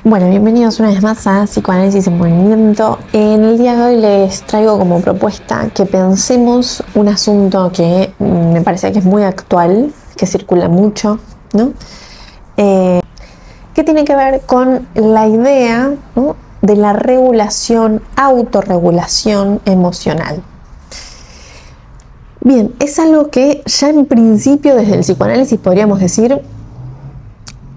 Bueno, bienvenidos una vez más a Psicoanálisis en Movimiento. En el día de hoy les traigo como propuesta que pensemos un asunto que me parece que es muy actual, que circula mucho, ¿no? Que tiene que ver con la idea, ¿no?, de la regulación, autorregulación emocional. Bien, es algo que ya en principio desde el psicoanálisis podríamos decir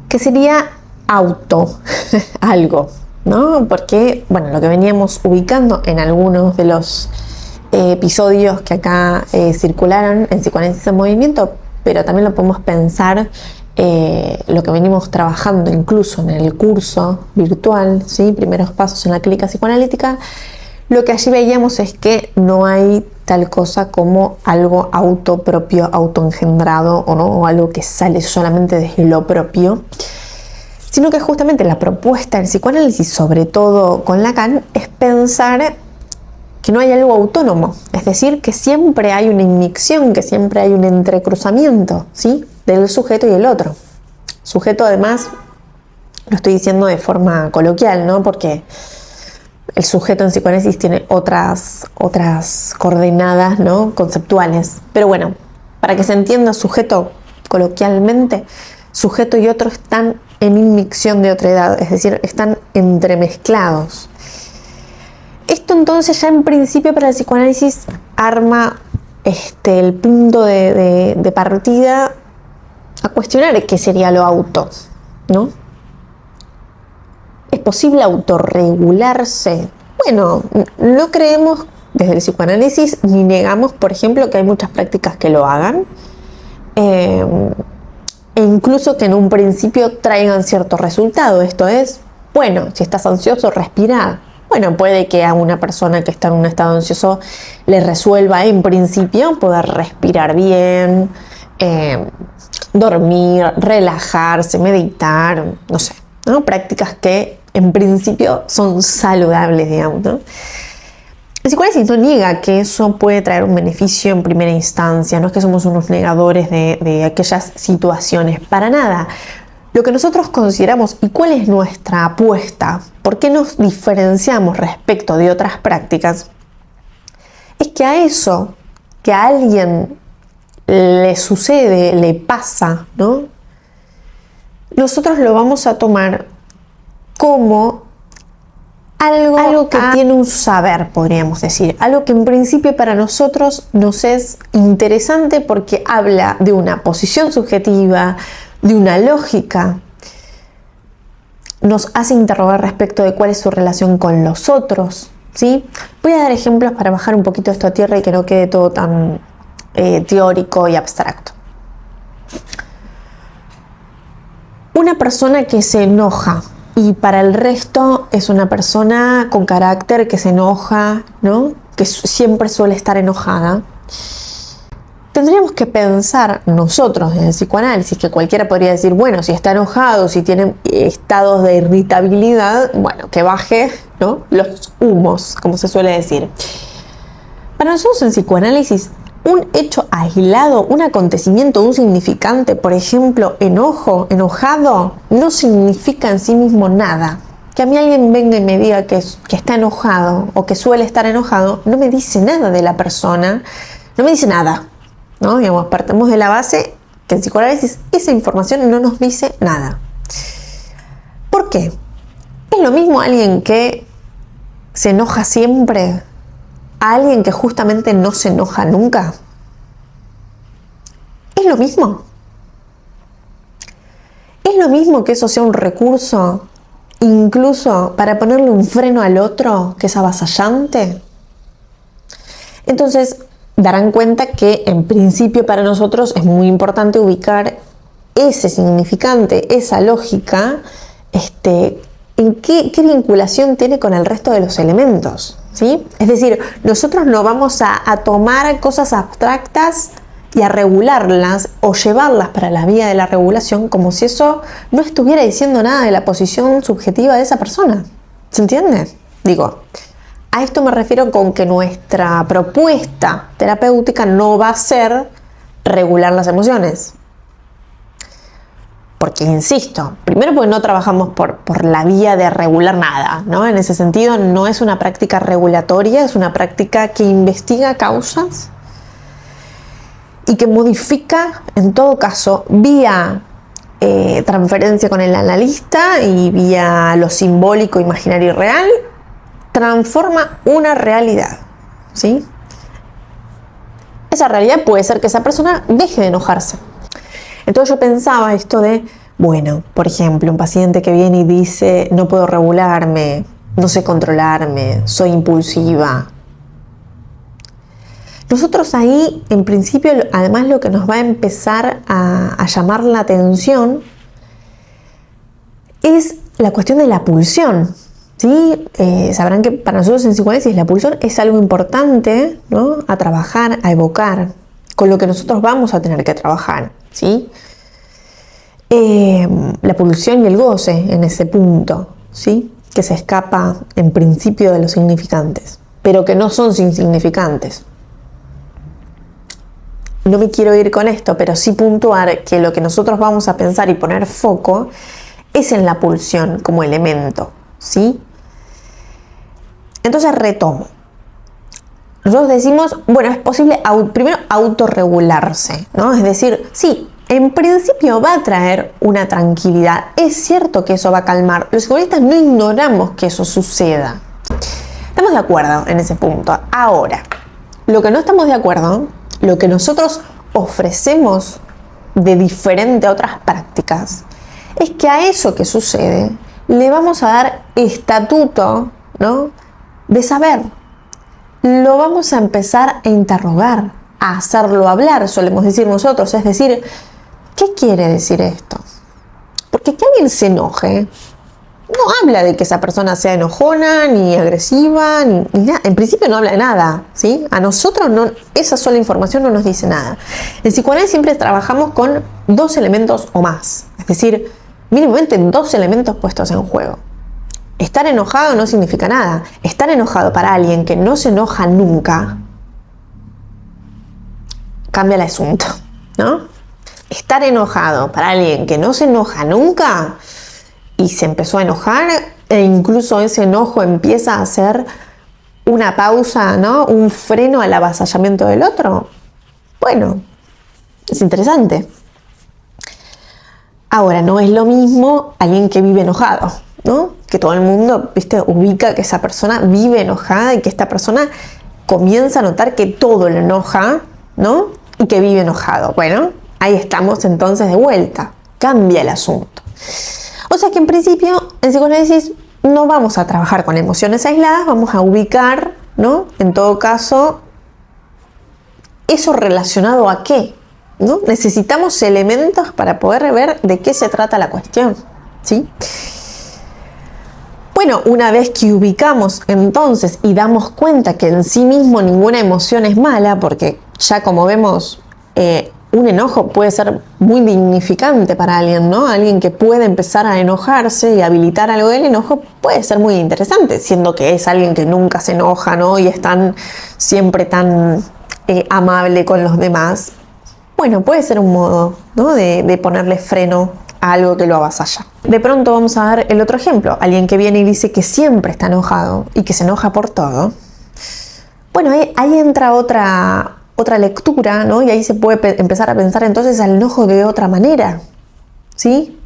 que sería algo, ¿no? Porque, bueno, lo que veníamos ubicando en algunos de los episodios que acá circularon en Psicoanálisis en Movimiento, pero también lo podemos pensar lo que venimos trabajando incluso en el curso virtual, ¿sí? Primeros pasos en la clínica psicoanalítica. Lo que allí veíamos es que no hay tal cosa como algo autopropio, autoengendrado o no, o algo que sale solamente desde lo propio, sino que justamente la propuesta del psicoanálisis, sobre todo con Lacan, es pensar que no hay algo autónomo, es decir, que siempre hay una inmixción, que siempre hay un entrecruzamiento, ¿sí?, del sujeto y el otro. Sujeto, además, lo estoy diciendo de forma coloquial, ¿no?, porque el sujeto en psicoanálisis tiene otras coordenadas, ¿no?, conceptuales. Pero bueno, para que se entienda sujeto coloquialmente, sujeto y otro están en inmixción de otra edad, es decir, están entremezclados. Esto entonces ya en principio para el psicoanálisis arma el punto de partida a cuestionar qué sería lo auto, ¿no? ¿Es posible autorregularse? Bueno, no creemos desde el psicoanálisis ni negamos, por ejemplo, que hay muchas prácticas que lo hagan. E incluso que en un principio traigan cierto resultado. Esto es, bueno, si estás ansioso, respira. Bueno, puede que a una persona que está en un estado ansioso le resuelva en principio poder respirar bien, dormir, relajarse, meditar, no sé, ¿no? Prácticas que en principio son saludables, digamos, ¿no? El psicoanálisis no niega que eso puede traer un beneficio en primera instancia, no es que somos unos negadores de aquellas situaciones, para nada. Lo que nosotros consideramos y cuál es nuestra apuesta, por qué nos diferenciamos respecto de otras prácticas, es que a eso que a alguien le sucede, le pasa, ¿no?, nosotros lo vamos a tomar como algo que tiene un saber, podríamos decir, algo que en principio para nosotros nos es interesante porque habla de una posición subjetiva, de una lógica, nos hace interrogar respecto de cuál es su relación con los otros, ¿sí? Voy a dar ejemplos para bajar un poquito esto a tierra y que no quede todo tan teórico y abstracto. Una persona que se enoja y para el resto es una persona con carácter que se enoja, ¿no?, que siempre suele estar enojada. Tendríamos que pensar nosotros en el psicoanálisis, que cualquiera podría decir, bueno, si está enojado, si tiene estados de irritabilidad, bueno, que baje, ¿no?, los humos, como se suele decir. Para nosotros en psicoanálisis, un hecho aislado, un acontecimiento, un significante, por ejemplo, enojado, no significa en sí mismo nada. Que a mí alguien venga y me diga que está enojado o que suele estar enojado, no me dice nada de la persona, no me dice nada, ¿no? Digamos, partimos de la base que en psicoanálisis esa información no nos dice nada. ¿Por qué? ¿Es lo mismo alguien que se enoja siempre a alguien que justamente no se enoja nunca? ¿Es lo mismo? ¿Es lo mismo que eso sea un recurso incluso para ponerle un freno al otro que es avasallante? Entonces, darán cuenta que en principio para nosotros es muy importante ubicar ese significante, esa lógica, en qué vinculación tiene con el resto de los elementos, ¿sí? Es decir, nosotros no vamos a tomar cosas abstractas y a regularlas o llevarlas para la vía de la regulación como si eso no estuviera diciendo nada de la posición subjetiva de esa persona. ¿Se entiende? Digo, a esto me refiero con que nuestra propuesta terapéutica no va a ser regular las emociones. Porque, insisto, primero porque no trabajamos por la vía de regular nada, ¿no? En ese sentido, no es una práctica regulatoria, es una práctica que investiga causas y que modifica, en todo caso, vía transferencia con el analista y vía lo simbólico, imaginario y real, transforma una realidad, ¿sí? Esa realidad puede ser que esa persona deje de enojarse. Entonces yo pensaba esto de, bueno, por ejemplo, un paciente que viene y dice, no puedo regularme, no sé controlarme, soy impulsiva. Nosotros ahí, en principio, además lo que nos va a empezar a llamar la atención es la cuestión de la pulsión, ¿sí? Sabrán que para nosotros en psicoanálisis la pulsión es algo importante, ¿no? A trabajar, a evocar, con lo que nosotros vamos a tener que trabajar, ¿sí? La pulsión y el goce en ese punto, ¿sí? Que se escapa en principio de los significantes, pero que no son insignificantes. No me quiero ir con esto, pero sí puntuar que lo que nosotros vamos a pensar y poner foco es en la pulsión como elemento, ¿sí? Entonces retomo. Nosotros decimos, bueno, es posible primero autorregularse, ¿no? Es decir, sí, en principio va a traer una tranquilidad. Es cierto que eso va a calmar. Los psicoanalistas no ignoramos que eso suceda. Estamos de acuerdo en ese punto. Ahora, lo que no estamos de acuerdo, lo que nosotros ofrecemos de diferente a otras prácticas, es que a eso que sucede le vamos a dar estatuto, ¿no? De saber. Lo vamos a empezar a interrogar, a hacerlo hablar, solemos decir nosotros. Es decir, ¿qué quiere decir esto? Porque que alguien se enoje no habla de que esa persona sea enojona, ni agresiva, ni nada. En principio no habla de nada, ¿sí? A nosotros no, esa sola información no nos dice nada. En psicoanálisis siempre trabajamos con 2 elementos o más. Es decir, mínimamente 2 elementos puestos en juego. Estar enojado no significa nada. Estar enojado para alguien que no se enoja nunca cambia el asunto, ¿no? Estar enojado para alguien que no se enoja nunca y se empezó a enojar e incluso ese enojo empieza a ser una pausa, ¿no? Un freno al avasallamiento del otro. Bueno, es interesante. Ahora, no es lo mismo alguien que vive enojado, ¿no? Que todo el mundo, ¿viste? Ubica que esa persona vive enojada y que esta persona comienza a notar que todo le enoja, ¿no? Y que vive enojado. Bueno, ahí estamos entonces de vuelta. Cambia el asunto. O sea que en principio, en psicoanálisis no vamos a trabajar con emociones aisladas, vamos a ubicar, ¿no? En todo caso, eso relacionado a qué, ¿no? Necesitamos elementos para poder ver de qué se trata la cuestión, ¿sí? Bueno, una vez que ubicamos entonces y damos cuenta que en sí mismo ninguna emoción es mala, porque ya como vemos, un enojo puede ser muy dignificante para alguien, ¿no? Alguien que puede empezar a enojarse y habilitar algo del enojo puede ser muy interesante, siendo que es alguien que nunca se enoja, ¿no? Y es siempre tan amable con los demás. Bueno, puede ser un modo, ¿no? de ponerle freno a algo que lo avasalla. De pronto vamos a dar el otro ejemplo. Alguien que viene y dice que siempre está enojado y que se enoja por todo. Bueno, ahí entra otra lectura, ¿no? Y ahí se puede empezar a pensar entonces al enojo de otra manera, ¿sí?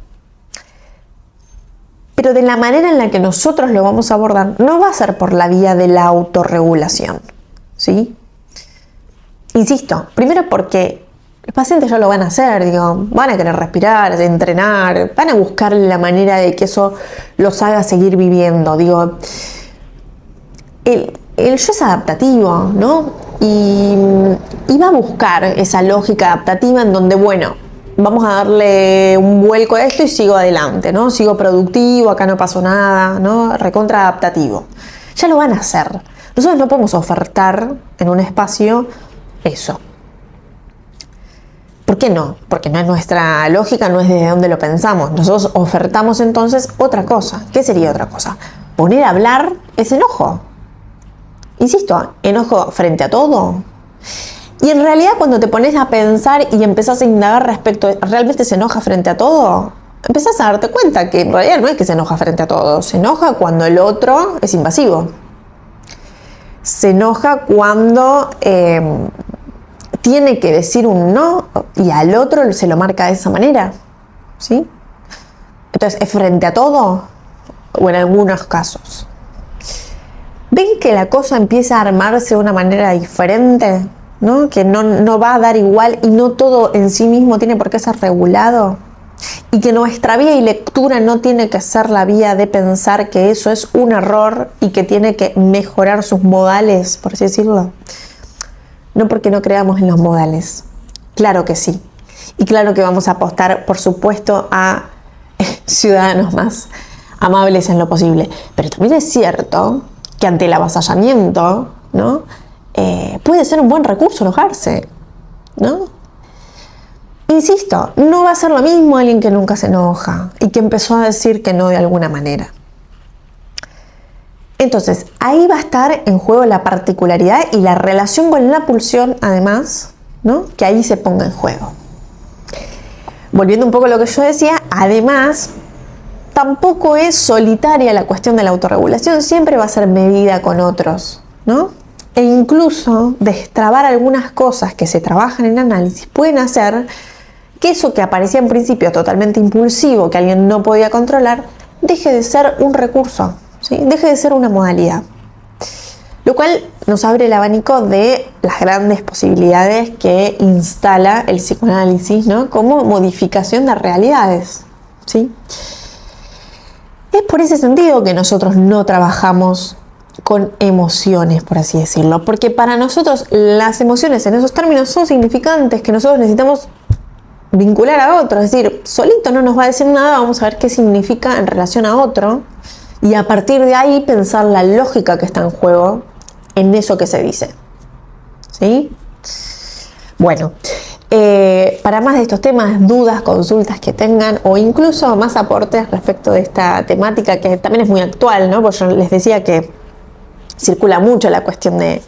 Pero de la manera en la que nosotros lo vamos a abordar no va a ser por la vía de la autorregulación, ¿sí? Insisto, primero porque los pacientes ya lo van a hacer, digo, van a querer respirar, entrenar, van a buscar la manera de que eso los haga seguir viviendo, digo, el yo es adaptativo, ¿no? Y va a buscar esa lógica adaptativa en donde, bueno, vamos a darle un vuelco a esto y sigo adelante, ¿no? Sigo productivo, acá no pasó nada, ¿no? Recontra adaptativo. Ya lo van a hacer. Nosotros no podemos ofertar en un espacio eso. ¿Por qué no? Porque no es nuestra lógica, no es desde donde lo pensamos. Nosotros ofertamos entonces otra cosa. ¿Qué sería otra cosa? Poner a hablar ese enojo. Insisto, enojo frente a todo. Y en realidad cuando te pones a pensar y empezás a indagar respecto a ¿realmente se enoja frente a todo? empezás a darte cuenta que en realidad no es que se enoja frente a todos, se enoja cuando el otro es invasivo. Se enoja cuando tiene que decir un no y al otro se lo marca de esa manera, ¿sí? Entonces, ¿es frente a todo o en algunos casos? ¿Ven que la cosa empieza a armarse de una manera diferente? ¿No? Que no va a dar igual y no todo en sí mismo tiene por qué ser regulado. Y que nuestra vía y lectura no tiene que ser la vía de pensar que eso es un error y que tiene que mejorar sus modales, por así decirlo. No porque no creamos en los modales. Claro que sí. Y claro que vamos a apostar, por supuesto, a ciudadanos más amables en lo posible. Pero también es cierto que ante el avasallamiento, ¿no? Puede ser un buen recurso enojarse, ¿no? Insisto, no va a ser lo mismo alguien que nunca se enoja y que empezó a decir que no de alguna manera. Entonces, ahí va a estar en juego la particularidad y la relación con la pulsión, además, ¿no? Que ahí se ponga en juego. Volviendo un poco a lo que yo decía, además, tampoco es solitaria la cuestión de la autorregulación, siempre va a ser medida con otros, ¿no? E incluso destrabar algunas cosas que se trabajan en análisis pueden hacer que eso que aparecía en principio totalmente impulsivo, que alguien no podía controlar, deje de ser un recurso, ¿sí? Deje de ser una modalidad. Lo cual nos abre el abanico de las grandes posibilidades que instala el psicoanálisis, ¿no? Como modificación de realidades, ¿sí? Es por ese sentido que nosotros no trabajamos con emociones, por así decirlo, porque para nosotros las emociones en esos términos son significantes que nosotros necesitamos vincular a otro, es decir, solito no nos va a decir nada, vamos a ver qué significa en relación a otro y a partir de ahí pensar la lógica que está en juego en eso que se dice, ¿sí? Bueno, para más de estos temas, dudas, consultas que tengan o incluso más aportes respecto de esta temática que también es muy actual, ¿no? Porque yo les decía que circula mucho la cuestión de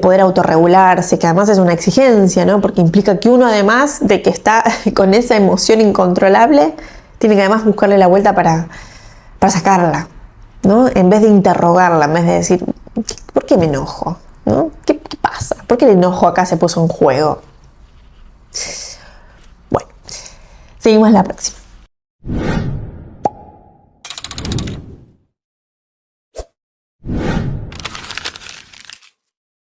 poder autorregularse, que además es una exigencia, ¿no? Porque implica que uno, además de que está con esa emoción incontrolable, tiene que además buscarle la vuelta para sacarla, ¿no? En vez de interrogarla, en vez de decir, ¿por qué me enojo? ¿No? ¿Qué pasa? ¿Por qué el enojo acá se puso en juego? Bueno, seguimos la próxima.